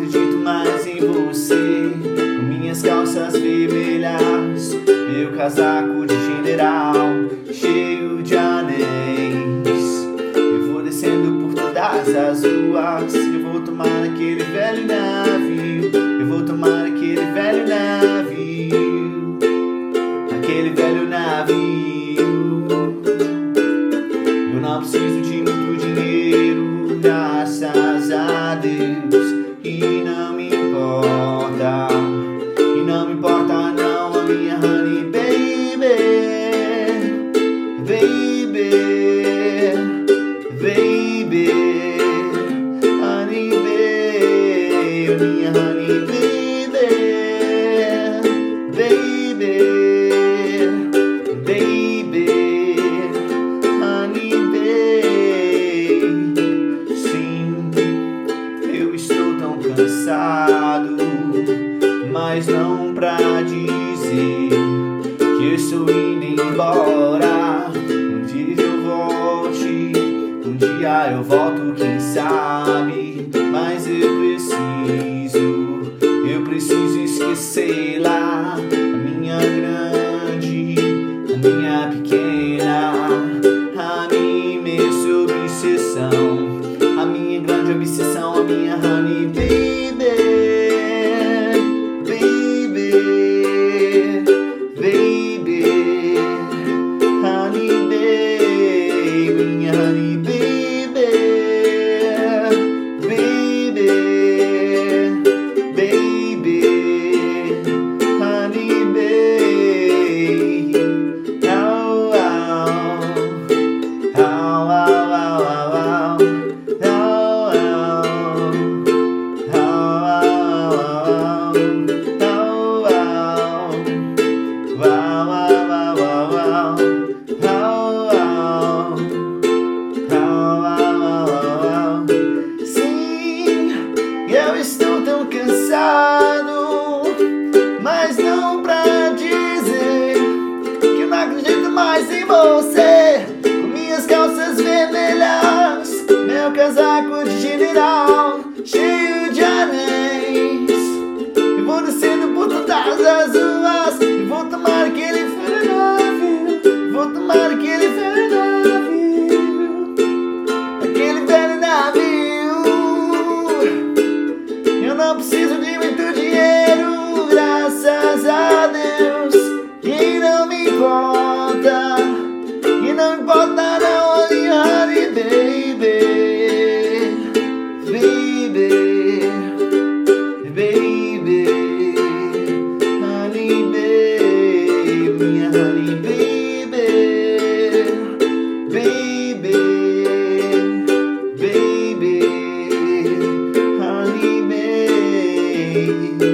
acredito mais em você. Com minhas calças vermelhas, meu casaco de general cheio de anéis. Eu vou descendo por todas as ruas, eu vou tomar aquele velho navio. Eu vou tomar aquele velho navio, aquele velho navio. Eu não preciso de muito dinheiro, graças a Deus. E não me importa, e não me importa não a minha honey baby, baby, baby, honey baby, minha honey baby, baby, baby, honey baby. Sim, eu estou tão cansado, mas não pra dizer que eu estou indo embora. Um dia eu volte, um dia eu volto, quem sabe. Mas eu preciso esquecer lá a minha grande, a minha pequena, a minha imensa obsessão, a minha grande obsessão, a minha honey baby, baby, baby, honey baby, minha honey baby, baby, baby, honey baby. Ow, ow, ow, ow, ow, ow, ow. Sim, eu estou tão cansado, mas não pra dizer que eu não acredito mais em você. Com minhas calças vermelhas, meu casaco de general cheio de anéis, e vou descendo por todas as ruas, e vou tomar aquele velho navio, vou tomar aquele velho navio, aquele velho navio. Eu não preciso de muito dinheiro, graças a Deus. E não me importa, e não me importa não a minha honey baby, baby, baby, honey baby, minha honey baby, baby, baby, honey baby.